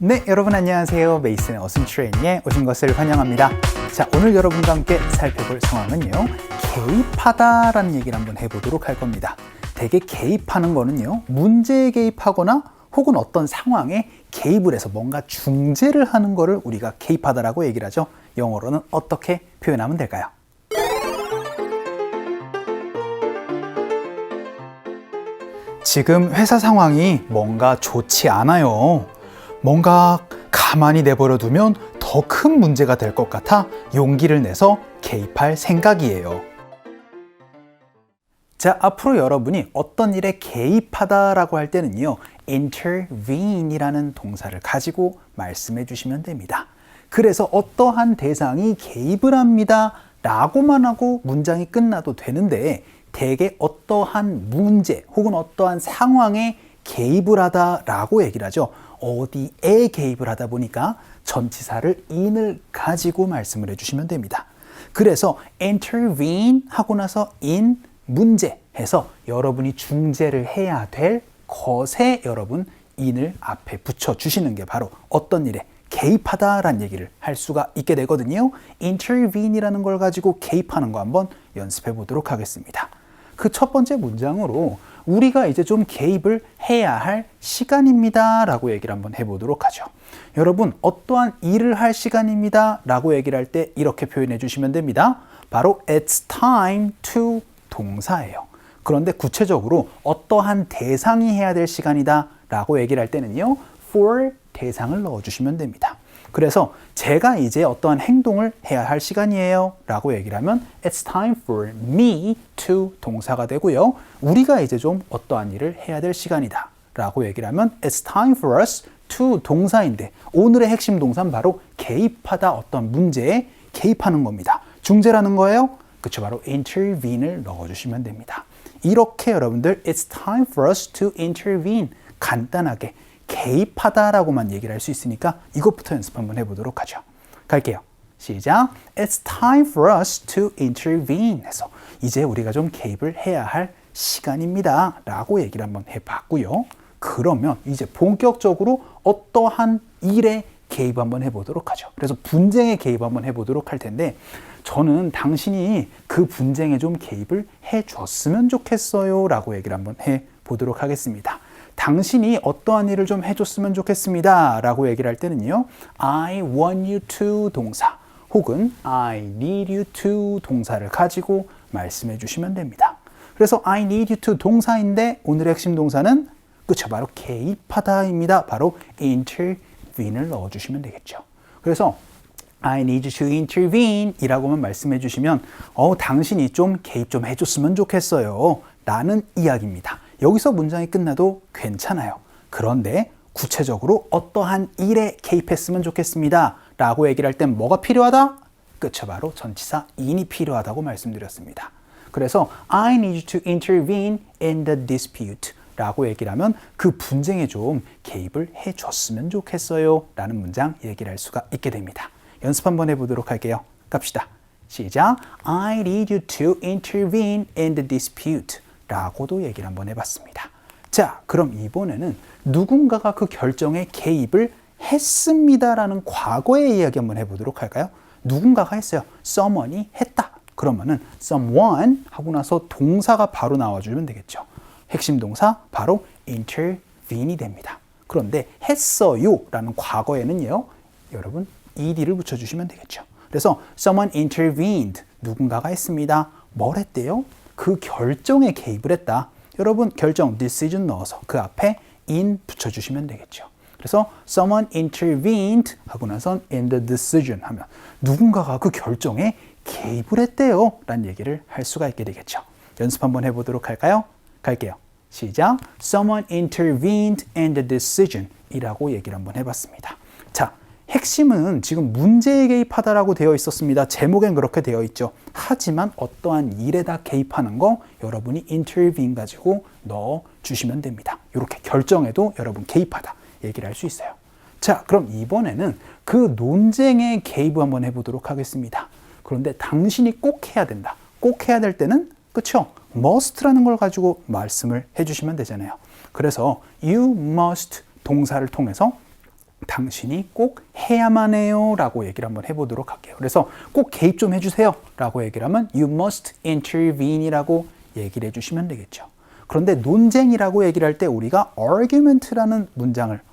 네, 여러분 안녕하세요. 메이슨의 어순 트레이닝에 오신 것을 환영합니다. 자, 오늘 여러분과 함께 살펴볼 상황은요, 개입하다라는 얘기를 한번 해보도록 할 겁니다. 대개 개입하는 거는요, 문제에 개입하거나 혹은 어떤 상황에 개입을 해서 뭔가 중재를 하는 거를 우리가 개입하다라고 얘기를 하죠. 영어로는 어떻게 표현하면 될까요? 지금 회사 상황이 뭔가 좋지 않아요. 뭔가 가만히 내버려 두면 더 큰 문제가 될 것 같아 용기를 내서 개입할 생각이에요. 자, 앞으로 여러분이 어떤 일에 개입하다라고 할 때는요, intervene이라는 동사를 가지고 말씀해 주시면 됩니다. 그래서 어떠한 대상이 개입을 합니다 라고만 하고 문장이 끝나도 되는데, 대개 어떠한 문제 혹은 어떠한 상황에 개입을 하다라고 얘기를 하죠. 어디에 개입을 하다 보니까 전치사를 in을 가지고 말씀을 해주시면 됩니다. 그래서 intervene 하고 나서 in 문제 해서 여러분이 중재를 해야 될 것에 여러분 in을 앞에 붙여주시는 게 바로 어떤 일에 개입하다라는 얘기를 할 수가 있게 되거든요. intervene이라는 걸 가지고 개입하는 거 한번 연습해 보도록 하겠습니다. 그 첫 번째 문장으로 우리가 이제 좀 개입을 해야 할 시간입니다 라고 얘기를 한번 해보도록 하죠. 여러분, 어떠한 일을 할 시간입니다 라고 얘기를 할 때 이렇게 표현해 주시면 됩니다. 바로 it's time to 동사예요. 그런데 구체적으로 어떠한 대상이 해야 될 시간이다 라고 얘기를 할 때는요, for 대상을 넣어주시면 됩니다. 그래서 제가 이제 어떠한 행동을 해야 할 시간이에요 라고 얘기를 하면 it's time for me to 동사가 되고요. 우리가 이제 좀 어떠한 일을 해야 될 시간이다 라고 얘기를 하면 it's time for us to 동사인데, 오늘의 핵심 동사는 바로 개입하다, 어떤 문제에 개입하는 겁니다. 중재라는 거예요. 그쵸, 바로 intervene을 넣어주시면 됩니다. 이렇게 여러분들 it's time for us to intervene, 간단하게 개입하다라고만 얘기를 할 수 있으니까 이것부터 연습 한번 해보도록 하죠. 갈게요. 시작. It's time for us to intervene 해서 이제 우리가 좀 개입을 해야 할 시간입니다 라고 얘기를 한번 해봤고요. 그러면 이제 본격적으로 어떠한 일에 개입 한번 해보도록 하죠. 그래서 분쟁에 개입 한번 해보도록 할 텐데, 저는 당신이 그 분쟁에 좀 개입을 해줬으면 좋겠어요 라고 얘기를 한번 해보도록 하겠습니다. 당신이 어떠한 일을 좀 해줬으면 좋겠습니다 라고 얘기를 할 때는요, I want you to 동사 혹은 I need you to 동사를 가지고 말씀해 주시면 됩니다. 그래서 I need you to 동사인데 오늘의 핵심 동사는 그쵸, 바로 개입하다입니다. 바로 intervene을 넣어주시면 되겠죠. 그래서 I need you to intervene 이라고만 말씀해 주시면 당신이 좀 개입 좀 해줬으면 좋겠어요 라는 이야기입니다. 여기서 문장이 끝나도 괜찮아요. 그런데 구체적으로 어떠한 일에 개입했으면 좋겠습니다 라고 얘기를 할 땐 뭐가 필요하다? 그쵸, 바로 전치사 in이 필요하다고 말씀드렸습니다. 그래서 I need you to intervene in the dispute 라고 얘기를 하면 그 분쟁에 좀 개입을 해줬으면 좋겠어요 라는 문장 얘기를 할 수가 있게 됩니다. 연습 한번 해보도록 할게요. 갑시다. 시작. I need you to intervene in the dispute 라고도 얘기를 한번 해봤습니다. 자, 그럼 이번에는 누군가가 그 결정에 개입을 했습니다라는 과거의 이야기 한번 해보도록 할까요? 누군가가 했어요. someone이 했다. 그러면은 someone 하고 나서 동사가 바로 나와주면 되겠죠. 핵심 동사 바로 intervene이 됩니다. 그런데 했어요 라는 과거에는요, 여러분 ed를 붙여주시면 되겠죠. 그래서 someone intervened, 누군가가 했습니다. 뭘 했대요? 그 결정에 개입을 했다. 여러분 결정, decision 넣어서 그 앞에 in 붙여주시면 되겠죠. 그래서 someone intervened 하고 나선 in the decision 하면 누군가가 그 결정에 개입을 했대요 라는 얘기를 할 수가 있게 되겠죠. 연습 한번 해보도록 할까요? 갈게요. 시작. Someone intervened in the decision 이라고 얘기를 한번 해봤습니다. 자, 핵심은 지금 문제에 개입하다라고 되어 있었습니다. 제목엔 그렇게 되어 있죠. 하지만 어떠한 일에다 개입하는 거 여러분이 intervene 가지고 넣어주시면 됩니다. 이렇게 결정에도 여러분 개입하다 얘기를 할 수 있어요. 자, 그럼 이번에는 그 논쟁에 개입을 한번 해보도록 하겠습니다. 그런데 당신이 꼭 해야 된다. 꼭 해야 될 때는 그쵸? must라는 걸 가지고 말씀을 해주시면 되잖아요. 그래서 you must 동사를 통해서 당신이 꼭 해야만 해요 라고 얘기를 한번 해보도록 할게요. 그래서 꼭 개입 좀 해주세요 라고 얘기를 하면 You must intervene 이라고 얘기를 해주시면 되겠죠. 그런데 논쟁이라고 얘기를 할 때 우리가 argument라는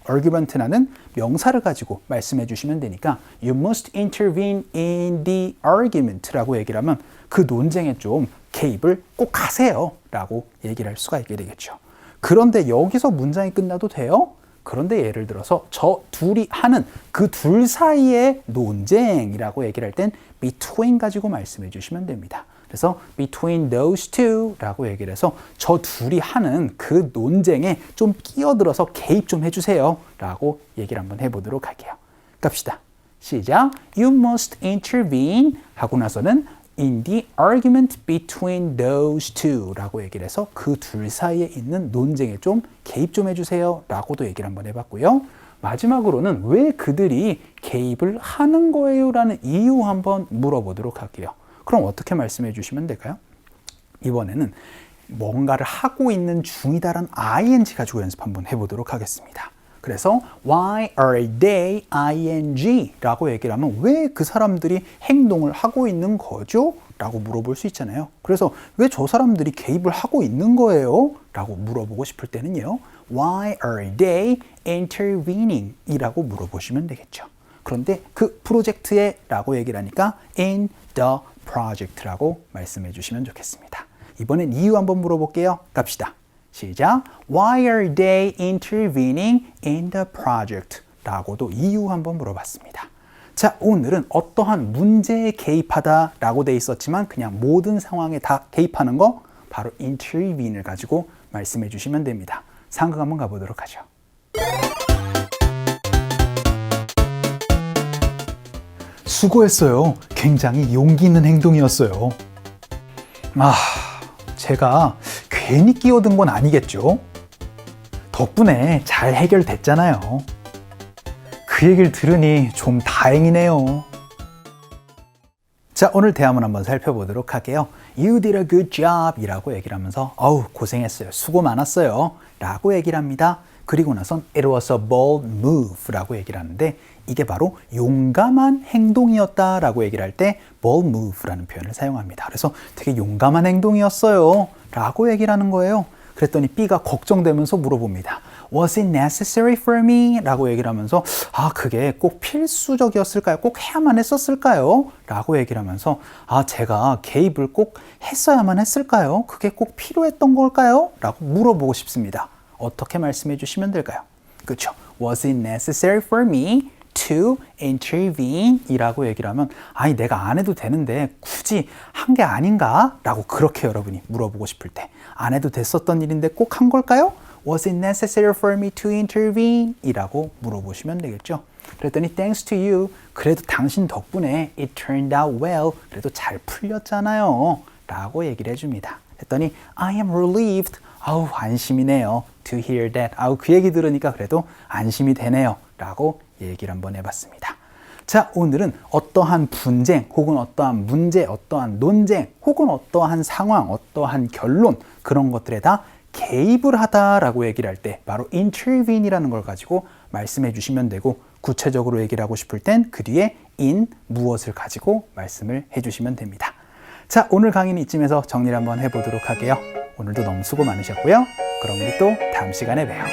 argument라는 명사를 가지고 말씀해 주시면 되니까 You must intervene in the argument라고 얘기를 하면 그 논쟁에 좀 개입을 꼭 하세요 라고 얘기를 할 수가 있게 되겠죠. 그런데 여기서 문장이 끝나도 돼요? 그런데 예를 들어서 저 둘이 하는 그 둘 사이의 논쟁이라고 얘기를 할 땐 between 가지고 말씀해 주시면 됩니다. 그래서 between those two 라고 얘기를 해서 저 둘이 하는 그 논쟁에 좀 끼어들어서 개입 좀 해주세요 라고 얘기를 한번 해보도록 할게요. 갑시다. 시작. You must intervene 하고 나서는 in the argument between those two 라고 얘기를 해서 그 둘 사이에 있는 논쟁에 좀 개입 좀 해주세요 라고도 얘기를 한번 해봤고요. 마지막으로는 왜 그들이 개입을 하는 거예요 라는 이유 한번 물어보도록 할게요. 그럼 어떻게 말씀해 주시면 될까요? 이번에는 뭔가를 하고 있는 중이다라는 ing 가지고 연습 한번 해보도록 하겠습니다. 그래서 Why are they ing? 라고 얘기를 하면 왜 그 사람들이 행동을 하고 있는 거죠? 라고 물어볼 수 있잖아요. 그래서 왜 저 사람들이 개입을 하고 있는 거예요? 라고 물어보고 싶을 때는요. Why are they intervening? 이라고 물어보시면 되겠죠. 그런데 그 프로젝트에 라고 얘기를 하니까 in the project라고 말씀해 주시면 좋겠습니다. 이번엔 이유 한번 물어볼게요. 갑시다. 시작. Why are they intervening in the project? 라고도 이유 한번 물어봤습니다. 자, 오늘은 어떠한 문제에 개입하다 라고 돼 있었지만 그냥 모든 상황에 다 개입하는 거 바로 intervene을 가지고 말씀해 주시면 됩니다. 상극 한번 가보도록 하죠. 수고했어요. 굉장히 용기 있는 행동이었어요. 제가 괜히 끼어든 건 아니겠죠? 덕분에 잘 해결됐잖아요. 그 얘기를 들으니 좀 다행이네요. 자, 오늘 대화문 한번 살펴보도록 할게요. You did a good job 이라고 얘기를 하면서 고생했어요. 수고 많았어요. 라고 얘기를 합니다. 그리고 나선 It was a bold move 라고 얘기를 하는데 이게 바로 용감한 행동이었다 라고 얘기를 할 때 bold move라는 표현을 사용합니다. 그래서 되게 용감한 행동이었어요 라고 얘기를 하는 거예요. 그랬더니 B가 걱정되면서 물어봅니다. Was it necessary for me? 라고 얘기를 하면서 그게 꼭 필수적이었을까요? 꼭 해야만 했었을까요? 라고 얘기를 하면서 제가 개입을 꼭 했어야만 했을까요? 그게 꼭 필요했던 걸까요? 라고 물어보고 싶습니다. 어떻게 말씀해 주시면 될까요? 그렇죠. Was it necessary for me to intervene? 이라고 얘기를 하면 내가 안 해도 되는데 굳이 한 게 아닌가? 라고 그렇게 여러분이 물어보고 싶을 때 안 해도 됐었던 일인데 꼭 한 걸까요? Was it necessary for me to intervene? 이라고 물어보시면 되겠죠. 그랬더니 thanks to you. 그래도 당신 덕분에 it turned out well. 그래도 잘 풀렸잖아요. 라고 얘기를 해줍니다. 했더니 I am relieved. 안심이네요. To hear that. 그 얘기 들으니까 그래도 안심이 되네요. 라고 얘기를 한번 해봤습니다. 자, 오늘은 어떠한 분쟁, 혹은 어떠한 문제, 어떠한 논쟁, 혹은 어떠한 상황, 어떠한 결론, 그런 것들에 다 개입을 하다라고 얘기를 할 때 바로 intervene이라는 걸 가지고 말씀해 주시면 되고 구체적으로 얘기를 하고 싶을 땐 그 뒤에 in 무엇을 가지고 말씀을 해주시면 됩니다. 자, 오늘 강의는 이쯤에서 정리를 한번 해보도록 할게요. 오늘도 너무 수고 많으셨고요. 그럼 우리 또 다음 시간에 봬요.